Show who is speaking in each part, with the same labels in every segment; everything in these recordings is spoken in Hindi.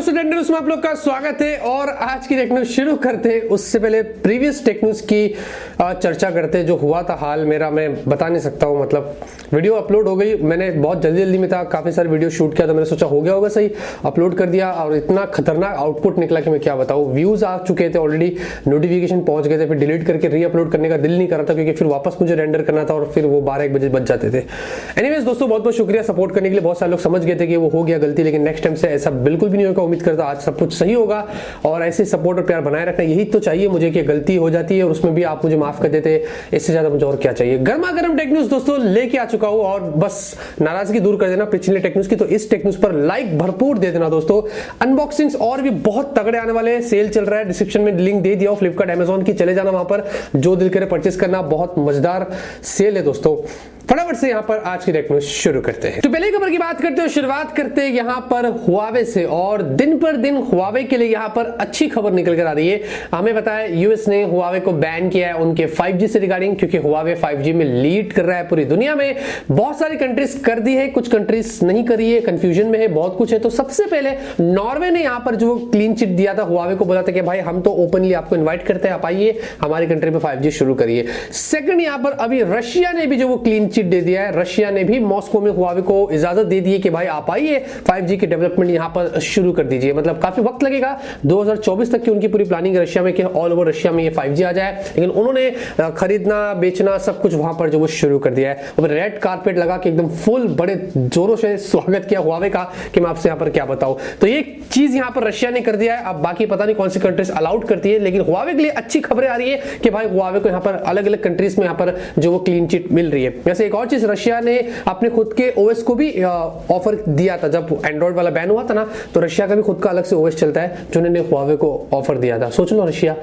Speaker 1: दोस्तों, टेक न्यूज़ में आप लोग का स्वागत है। और आज की टेक न्यूज़ शुरू करते हैं उससे पहले प्रीवियस टेक न्यूज़ की चर्चा करते हैं। जो हुआ था हाल मेरा, मैं बता नहीं सकता हूँ। मतलब वीडियो अपलोड हो गई, मैंने बहुत जल्दी में था, काफ़ी सारे वीडियो शूट किया, तो मैंने सोचा हो गया होगा सही, अपलोड कर दिया और इतना खतरनाक आउटपुट निकला कि मैं क्या बताऊँ। व्यूज़ आ चुके थे ऑलरेडी, नोटिफिकेशन पहुँच गए थे, फिर डिलीट करके री अपलोड करने का दिल नहीं कर रहा था क्योंकि फिर वापस मुझे रेंडर करना था और फिर वो 12-1 बजे बच जाते थे। एनीवेज दोस्तों, बहुत बहुत शुक्रिया सपोर्ट करने के लिए। बहुत सारे लोग समझ गए थे कि वो हो गया गलती, लेकिन नेक्स्ट टाइम से ऐसा बिल्कुल भी नहीं होगा। उम्मीद करता आज सब कुछ सही होगा और ऐसे सपोर्ट और प्यार बनाए रखना, यही तो चाहिए मुझे कि गलती हो जाती है और उसमें भी आप मुझे माफ कर देते, इससे ज्यादा मुझे और क्या चाहिए। गर्मा गर्म टेक न्यूज़ दोस्तों लेके आ चुका हूं और बस नाराजगी दूर कर देना पिछले टेक न्यूज़ की, तो इस टेक न्यूज़ पर लाइक भरपूर दे देना दोस्तों। अनबॉक्सिंग्स और भी बहुत तगड़े आने वाले हैं, सेल चल रहा है, डिस्क्रिप्शन में लिंक दे दिया, फ्लिपकार्ट अमेजॉन की, चले जाना वहां पर, जो दिल करे परचेस करना। बहुत मजेदार सेल है दोस्तों। फटाफट से यहां पर आज की टेक न्यूज़ शुरू करते हैं। तो पहले खबर की बात करते हैं, शुरुआत करते हैं यहां पर हुआवे से। और दिन पर दिन हुआवे के लिए यहां पर अच्छी खबर निकल कर आ रही है। हमें पता है यूएस ने हुआवे को बैन किया है उनके 5G से रिगार्डिंग, क्योंकि हुआवे 5G में लीड कर रहा है पूरी दुनिया में। बहुत सारी कंट्रीज कर दी है, कुछ कंट्रीज नहीं करी है, कंफ्यूजन में है, बहुत कुछ है। तो सबसे पहले नॉर्वे ने यहां पर जो क्लीन चिट दिया था, हुआवे को बोला था कि भाई हम तो ओपनली आपको इन्वाइट करते हैं, आप आइए हमारी कंट्री में 5G शुरू करिए। सेकंड, यहां पर अभी रशिया ने भी जो वो क्लीन चिट दे दिया है, रशिया ने भी मॉस्को में हुआवे को इजाजत दे दी है कि भाई आप आइए 5G की डेवलपमेंट यहां पर शुरू कर दीजिए। मतलब काफी वक्त लगेगा, 2024 तक की उनकी पूरी प्लानिंग रशिया में कि ऑल ओवर रशिया में ये 5G आ जाए, लेकिन उन्होंने खरीदना बेचना सब कुछ वहां पर जो वो शुरू कर दिया है। और रेड कारपेट लगा के एकदम फुल बड़े जोरों से स्वागत किया हुआवे का कि मैं आपसे यहां पर क्या बताऊं। तो ये चीज यहां पर रशिया ने कर दिया है। अब बाकी पता नहीं कौन सी कंट्रीज अलाउड करती है, लेकिन हुआवे के लिए अच्छी खबरें आ रही है कि भाई हुआवे को यहां पर अलग अलग कंट्रीज में यहां पर जो वो क्लीन चिट मिल रही है। वैसे एक और चीज, रशिया ने अपने खुद के ओएस को भी ऑफर दिया था। जब एंड्रॉइड वाला बैन हुआ था ना, तो रशिया का भी खुद का अलग से ओएस चलता है जो उन्होंने हुआवे को ऑफर दिया था। सोच लो रशिया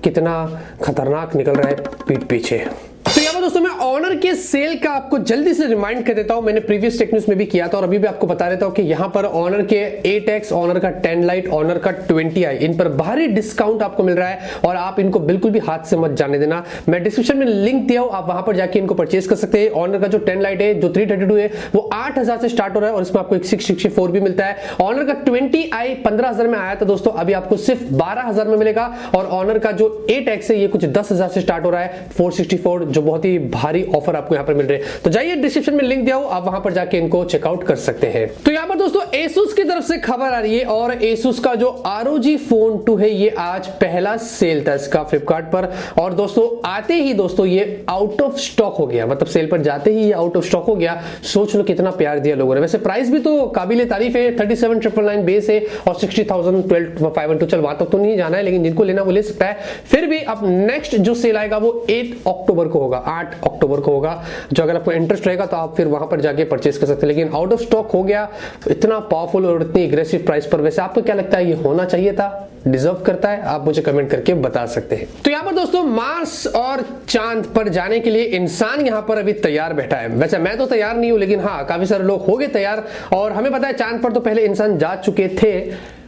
Speaker 1: कितना खतरनाक निकल रहा है पीठ पीछे। तो यहाँ पर दोस्तों मैं ऑनर के सेल का आपको जल्दी से रिमाइंड कर देता हूं। मैंने प्रीवियस टेक न्यूज़ में भी किया था और अभी भी आपको बता देता हूं कि यहाँ पर ऑनर के 8X, ऑनर का 10 लाइट, ऑनर का 20i, इन पर भारी डिस्काउंट आपको मिल रहा है और आप इनको बिल्कुल भी हाथ से मत जाने देना। मैं डिस्क्रिप्शन में लिंक दिया हूं, आप वहां पर जाके इनको परचेस कर सकते हैं। ऑनर का जो 10 लाइट है, जो 332 है, वो 8000 से स्टार्ट हो रहा है और इसमें आपको एक 664 भी मिलता है। ऑनर का 20i 15000 में आया था दोस्तों, अभी आपको सिर्फ 12000 में मिलेगा। और ऑनर का जो 8X है, ये कुछ 10000 से स्टार्ट हो रहा है, 464, जो बहुत ही भारी ऑफर आपको यहां पर मिल रहे हैं। तो जाइए, डिस्क्रिप्शन में लिंक दिया हो, आप वहां पर जाके इनको चेकआउट कर सकते हैं। तो यहां पर दोस्तों ASUS की तरफ से खबर आ रही है और ASUS का जो ROG Phone 2 है, ये आज पहला सेल था इसका फ्लिपकार्ट पर। और दोस्तों आते ही दोस्तों ये आउट ऑफ स्टॉक हो गया, मतलब सेल पर जाते ही ये आउट ऑफ स्टॉक हो गया। सोच लो कितना प्यार दिया लोगों ने। वैसे प्राइस भी तो काबिले तारीफ है, 37,999 बेस है और 60,000 12,512। चल वहां तक तो नहीं जाना है, लेकिन जिनको लेना वो ले सकता है। फिर भी अब नेक्स्ट जो सेल आएगा वो 8 अक्टूबर को होगा, 8 अक्टूबर को होगा। जो अगर आपको इंटरेस्ट रहेगा तो आप फिर वहां पर जाके परचेस कर सकते हैं, लेकिन आउट ऑफ स्टॉक हो गया इतना पावरफुल और इतनी एग्रेसिव प्राइस पर। वैसे आपको क्या लगता है, ये होना चाहिए था, डिजर्व करता है? आप मुझे कमेंट करके बता सकते हैं। तो यहां पर दोस्तों मार्स और चांद पर जाने के लिए इंसान यहां पर अभी तैयार बैठा है। वैसे मैं तो तैयार नहीं हूं, लेकिन हाँ काफी सारे लोग हो गए तैयार। और हमें पता है चांद पर तो पहले इंसान जा चुके थे,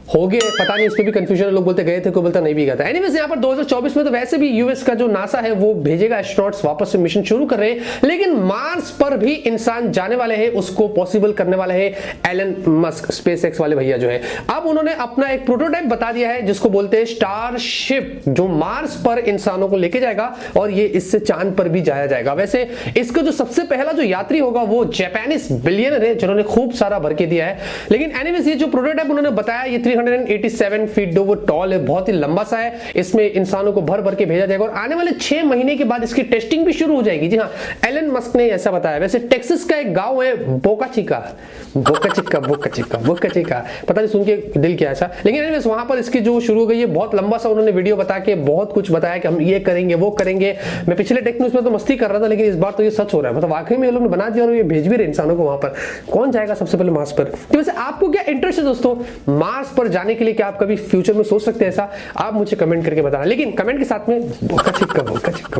Speaker 1: हो गए, पता नहीं, इस पे भी कंफ्यूजन है, लोग बोलते गए थे, कोई बोलता नहीं भी गया था। एनीवेज यहाँ पर 2024 में तो वैसे भी यूएस का जो नासा है वो भेजेगा एस्ट्रोनॉट्स, वापस से मिशन शुरू कर रहे हैं। लेकिन मार्स पर भी इंसान जाने वाले हैं, उसको पॉसिबल करने वाले हैं एलन मस्क, स्पेसएक्स वाले भैया जो है। अब उन्होंने अपना एक प्रोटोटाइप बता दिया है जिसको बोलते हैं स्टारशिप, जो मार्स पर इंसानों को लेके जाएगा और ये इससे चांद पर भी जाया जाएगा। वैसे इसका जो सबसे पहला जो यात्री होगा वो जापानीज बिलियनर है जिन्होंने खूब सारा भर के दिया है। लेकिन एनीवेज ये जो प्रोटोटाइप उन्होंने बताया, ये 387 फीट वो टॉल है, बहुत ही लंबा सा है। इसमें इंसानों को भर भर के भेजा जाएगा और आने वाले 6 महीने के बाद इसकी टेस्टिंग भी शुरू हो जाएगी। जी हाँ, एलन मस्क ने ऐसा बताया। वैसे टेक्सास का एक गांव है बोका चिका, पता नहीं सुन के दिल किया ऐसा, लेकिन एनीवेज वहां पर इसकी जो शुरू हो गई है, बहुत लंबा सा उन्होंने वीडियो बता के बहुत कुछ बताया कि हम ये करेंगे वो करेंगे। मैं पिछले टेक न्यूज़ में तो मस्ती कर रहा था, लेकिन इस बार तो ये सच हो रहा है। मतलब वाकई में ये लोग ने बना दिया और ये भेज भी रहे इंसानों को वहां पर। कौन जाएगा सबसे पहले मार्स पर? तो वैसे आपको क्या इंटरेस्ट है दोस्तों मार्स पर जाने के लिए? क्या आप कभी फ्यूचर में सोच सकते हैं ऐसा? आप मुझे कमेंट करके बताना, लेकिन कमेंट के साथ में बोका चिक्का।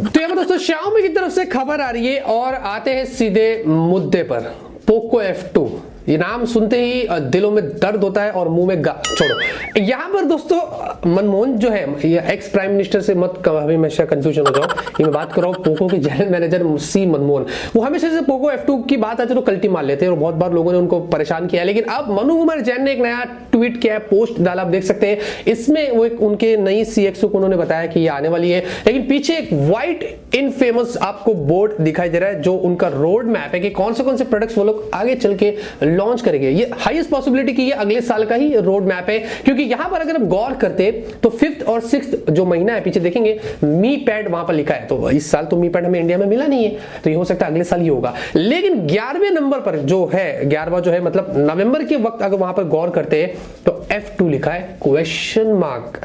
Speaker 1: तो यहाँ दोस्तों Xiaomi की तरफ से खबर आ रही है और आते हैं सीधे मुद्दे पर। पोको F2 ये नाम सुनते ही दिलों में दर्द होता है और मुंह में छोड़ो। यहाँ पर दोस्तों मनमोहन जो है, ये एक्स प्राइम मिनिस्टर से मत हमेशा कंफ्यूजन हो जाओ, ये मैं बात कर रहा हूँ पोको के जनरल मैनेजर सी मनमोहन। वो हमेशा से पोको F2 की बात आती है तो कल्टी मार लेते हैं और बहुत बार लोगों ने उनको परेशान किया है। लेकिन अब मनु कुमार जैन ने एक नया ट्वीट किया है, पोस्ट डाला, आप देख सकते हैं। इसमें वो एक उनके नई CXO को उन्होंने बताया कि ये आने वाली है, लेकिन पीछे एक व्हाइट इनफेमस आपको बोर्ड दिखाई दे रहा है जो उनका रोड मैप है कि कौन से प्रोडक्ट्स वो लोग आगे चल के लॉन्च करेंगे। ये हाईएस्ट पॉसिबिलिटी कि ये अगले साल का ही रोड मैप है, क्योंकि यहां पर अगर हम गौर करते तो 5th और 6th जो महीना है पीछे देखेंगे मी पैड वहां पर लिखा है, तो इस साल तो मी पैड हमें इंडिया में मिला नहीं है, तो ये हो सकता है अगले साल ही होगा। लेकिन 11वें नंबर पर जो है, 11वां जो है मतलब नवंबर के वक्त अगर वहां पर गौर करते हैं तो F2 लिखा है question mark,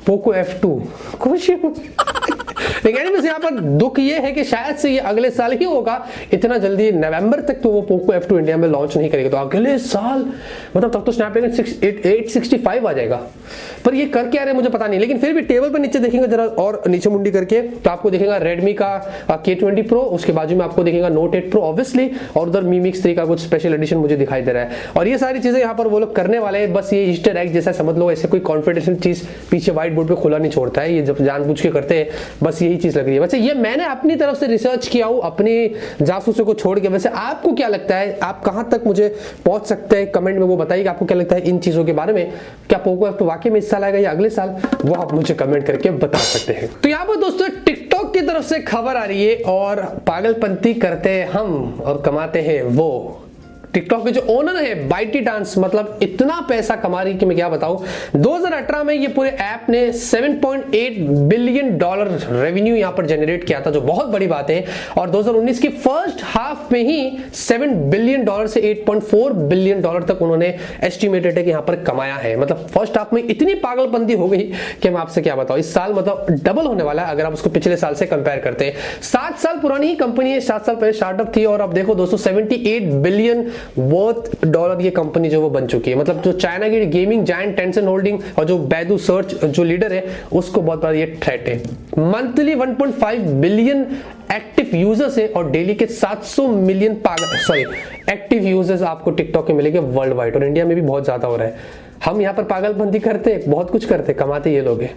Speaker 1: Poco F2 question. लेकिन यहाँ पर दुख ये है कि शायद से ये अगले साल ही होगा, इतना जल्दी नवंबर तक तो वो पोको F2 इंडिया में लॉन्च नहीं करेगा, तो अगले साल मतलब तब तो स्नैपड्रैगन 865 आ जाएगा। पर ये कर क्या रहे मुझे पता नहीं, लेकिन फिर भी टेबल पर नीचे देखेंगे जरा और नीचे मुंडी करके तो आपको दिखेगा रेडमी का K20 Pro, उसके बाजू में आपको दिखेगा Note 8 Pro ऑब्वियसली, और उधर Mi Mix 3 का कुछ स्पेशल एडिशन मुझे दिखाई दे रहा है। और ये सारी चीजें यहाँ पर वो लोग करने वाले हैं, बस ये ईस्टर एग जैसा समझ लो, ऐसे कोई कॉन्फिडेंशियल चीज पीछे व्हाइट बोर्ड पे खुला नहीं छोड़ता है, ये जब जानबूझ के करते हैं, बस यही चीज लग रही है। वैसे ये मैंने अपनी तरफ से रिसर्च किया हूं, अपनी जासूसों को छोड़ के। वैसे आपको क्या लगता है, आप कहां तक मुझे पहुंच सकते हैं, कमेंट में वो बताइए आपको क्या लगता है इन चीजों के बारे में। क्या पोको F2 वाकई में इस साल आएगा या अगले साल, वो आप मुझे कमेंट करके बता सकते हैं। तो यहाँ पर दोस्तों टिकटॉक की तरफ से खबर आ रही है, और पागलपंती करते हैं हम और कमाते हैं वो। टिकटॉक के जो ओनर है बाइटी डांस, मतलब इतना पैसा कमा रही कि मैं क्या बताऊं। 2018 में ये पूरे ऐप ने $7.8 बिलियन रेवेन्यू यहां पर जनरेट किया था, जो बहुत बड़ी बात है। और 2019 की फर्स्ट हाफ में ही $7 बिलियन से $8.4 बिलियन तक उन्होंने एस्टिमेटेड है कि यहां पर कमाया है। मतलब फर्स्ट हाफ में इतनी पागलबंदी हो गई कि मैं आपसे क्या बताऊं, इस साल मतलब डबल होने वाला है अगर आप उसको पिछले साल से कंपेयर करते हैं। 7 साल पुरानी ही कंपनी है, 7 साल पहले स्टार्टअप थी, और अब देखो दोस्तों $78 बिलियन वर्थ डॉलर ये कंपनी जो वो बन चुकी है। मतलब जो चाइना की गेमिंग जायंट टेंसेंट होल्डिंग और जो बैडू सर्च जो लीडर है उसको बहुत बड़ा ये थ्रेट है। मंथली 1.5 बिलियन एक्टिव यूजर्स है और डेली के 700 मिलियन एक्टिव यूजर्स आपको टिकटॉक के मिलेंगे वर्ल्ड वाइड, और इंडिया में भी बहुत ज्यादा हो रहा है। हम यहाँ पर पागलबंदी करते, बहुत कुछ करते, कमाते ये लोग हैं।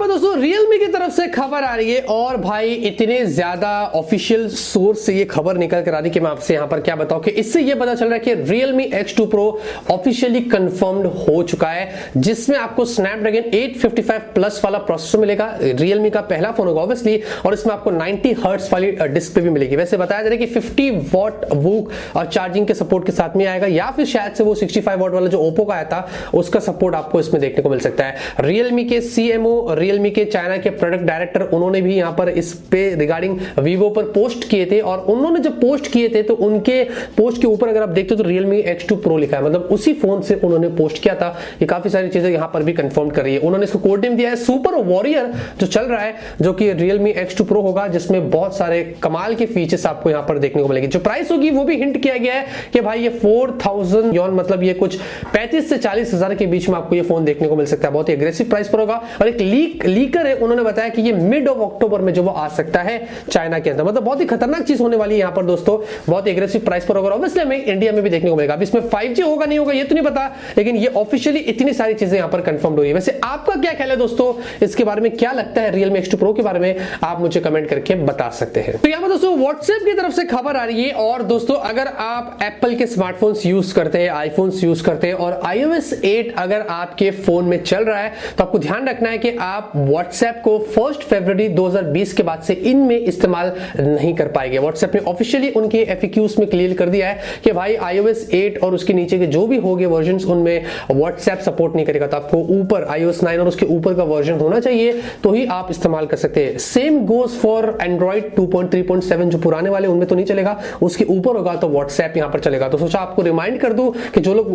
Speaker 1: दोस्तों Realme की तरफ से खबर आ रही है, और भाई इतने ज्यादा ऑफिशियल सोर्स से ये खबर निकल कर आ रही है कि मैं आपसे यहां पर क्या बताऊं कि इससे ये पता चल रहा है कि Realme X2 Pro officially confirmed हो चुका है, जिसमें आपको Snapdragon 855 प्लस वाला प्रोसेसर मिलेगा। Realme का पहला फोन होगा ऑब्वियसली, और इसमें आपको 90 हर्ट्ज वाली डिस्प्ले भी मिलेगी। वैसे बताया जा रहा है कि 50 वॉट वूक और चार्जिंग के सपोर्ट के साथ में आएगा, या फिर शायद से वो 65 वॉट वाला जो Oppo का आया था उसका सपोर्ट आपको इसमें देखने को मिल सकता है। Realme के CMO, Realme के चाइना के प्रोडक्ट डायरेक्टर, उन्होंने भी यहां पर इस पे रिगार्डिंग Vivo पर पोस्ट किए थे, और उन्होंने जब पोस्ट किए थे तो उनके पोस्ट के ऊपर अगर आप देखते हो तो Realme X2 Pro लिखा है, मतलब उसी फोन से उन्होंने पोस्ट किया था। ये काफी सारी चीजें यहां पर भी कंफर्म कर रही है। उन्होंने इसको कोड नेम दिया है सुपर वॉरियर जो चल रहा है, जो कि Realme X2 Pro होगा, जिसमें बहुत सारे कमाल के फीचर्स आपको यहां पर देखने को मिलेंगे। जो प्राइस होगी वो भी हिंट किया गया है कि भाई ये 4000 यॉन, मतलब ये कुछ 35 से 40 हजार के बीच में आपको ये फोन देखने को मिल सकता है। बहुत ही एग्रेसिव प्राइस पर होगा, और एक लीकर है उन्होंने बताया कि ये मिड ऑफ अक्टूबर में जो वो आ सकता है चाइना के अंदर। मतलब बहुत ही खतरनाक चीज होने वाली है यहां पर दोस्तों, बहुत ही एग्रेसिव प्राइस पर होगा। ऑब्वियसली हमें इंडिया में भी देखने को मिलेगा। अब इसमें 5G होगा नहीं होगा ये तो नहीं पता, लेकिन ये ऑफिशियली इतनी सारी चीजें यहां पर कंफर्म हो रही है। वैसे आपका क्या ख्याल है दोस्तों, इसके बारे में क्या लगता है Realme X2 Pro के बारे में, आप मुझे कमेंट करके बता सकते हैं। तो यहां पर दोस्तों WhatsApp की तरफ से खबर आ रही है, और दोस्तों अगर आप एप्पल के स्मार्टफोन्स यूज करते हैं, आईफोन्स यूज करते हैं, और iOS 8 अगर आपके फोन में चल रहा है, तो आपको ध्यान रखना है कि आप WhatsApp को 1 फरवरी 2020 के बाद से इनमें इस्तेमाल नहीं कर पाएंगे। WhatsApp ने ऑफिशियली उनके FAQs में क्लियर कर दिया है कि भाई iOS 8 और उसके नीचे के जो भी होंगे वर्जन्स उनमें WhatsApp सपोर्ट नहीं करेगा। तो आपको ऊपर iOS 9 और उसके ऊपर का वर्जन होना चाहिए तो ही आप इस्तेमाल कर सकते हैं। सेम गोज फॉर Android 2.3.7 जो पुराने वाले उनमें तो नहीं चलेगा, उसके ऊपर होगा तो WhatsApp यहां पर चलेगा। तो सोचा आपको रिमाइंड कर दूं कि जो लोग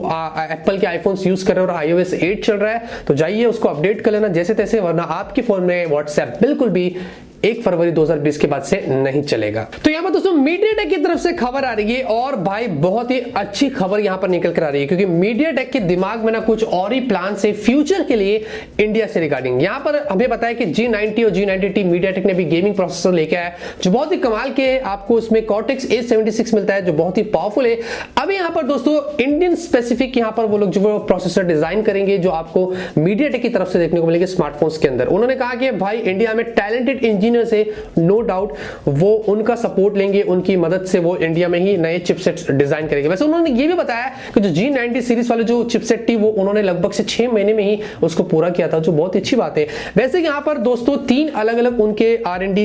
Speaker 1: एप्पल के आईफोन्स यूज कर रहे हैं और iOS 8 चल रहा है तो जाइए उसको अपडेट कर लेना जैसे तैसे, वरना आपके फोन में WhatsApp बिल्कुल भी 1 फरवरी 2020 के बाद से नहीं चलेगा। तो यहाँ पर दोस्तों मीडियाटेक की तरफ से खबर आ रही है और भाई बहुत ही अच्छी खबर यहाँ पर निकल कर आ रही है, क्योंकि मीडियाटेक के दिमाग में ना कुछ और ही प्लान है फ्यूचर के लिए इंडिया से रिगार्डिंग। यहाँ पर हमें बताया कि G90 और G90T मीडियाटेक ने भी गेमिंग प्रोसेसर लेके आया जो बहुत ही कमाल के है। आपको उसमें Cortex A76 मिलता है जो बहुत ही पावरफुल है। अभी यहाँ पर दोस्तों इंडियन स्पेसिफिक यहाँ पर वो लोग जो प्रोसेसर डिजाइन करेंगे जो आपको मीडियाटेक की तरफ से देखने को मिलेंगे स्मार्टफोन्स के अंदर। उन्होंने कहा कि भाई इंडिया में टैलेंटेड इंजीनियर्स है, नो डाउट वो उनका सपोर्ट लेंगे, उनकी मदद से वो इंडिया में ही नए चिपसेट्स डिजाइन करेंगे। वैसे उन्होंने ये भी बताया कि जो G90 सीरीज वाले जो चिपसेट थी वो उन्होंने लगभग से 6 महीने में ही उसको पूरा किया था, जो बहुत अच्छी बात है। वैसे यहाँ पर दोस्तों 3 अलग अलग उनके R&D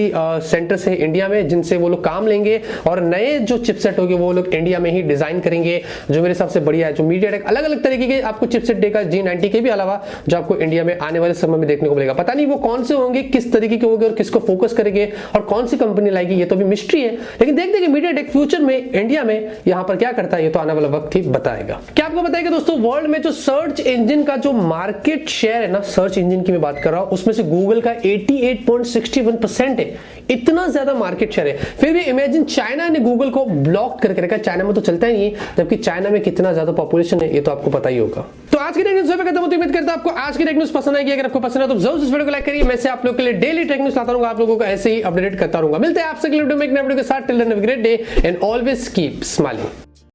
Speaker 1: सेंटर्स है इंडिया में जिनसे वो लोग काम लेंगे और नए जो चिपसेट होंगे वो लोग इंडिया में ही डिजाइन करेंगे, जो मेरे हिसाब से बढ़िया है। जो मीडियाटेक अलग अलग तरीके के आपको चिपसेट देगा G90 के भी अलावा जो आपको इंडिया में आने वाले समय में देखने को मिलेगा। पता नहीं वो कौन से होंगे, किस तरीके के होंगे और किसको फोकस करेंगे और कौन सी कंपनी लाएगी, ये तो भी मिस्ट्री है। लेकिन देखते हैं कि मीडियाटेक फ्यूचर में इंडिया में यहाँ पर क्या करता है, ये तो आने वाला वक्त ही बताएगा। क्या आपको बताएगा दोस्तों वर्ल्ड में जो सर्च इंजन का जो मार्केट शेयर है ना, सर्च इंजन की मैं बात कर रहा हूं, उसमें से गूगल का 88.61% है। इतना ज्यादा मार्केट शेयर है। फिर भी इमेजिन चाइना ने गूगल को ब्लॉक करके रखा। चाइना में तो चलता ही नहीं, जबकि चाइना में कितना ज्यादा पॉपुलेशन है ये तो आपको पता ही होगा। तो आज की टेक न्यूज़ पे खत्म होती है। उम्मीद करता हूं आपको आज की टेक न्यूज़ पसंद आएगी। अगर आपको पसंद है तो जरूर इस वीडियो को लाइक करिए। मैं से आप लोगों के लिए डेली टेक न्यूज़ लाता रहूंगा, आप लोगों को ऐसे ही अपडेट करता रहूंगा। मिलते हैं आपसे अगले वीडियो में एक नए वीडियो के साथ। Till then have a great day and always keep smiling.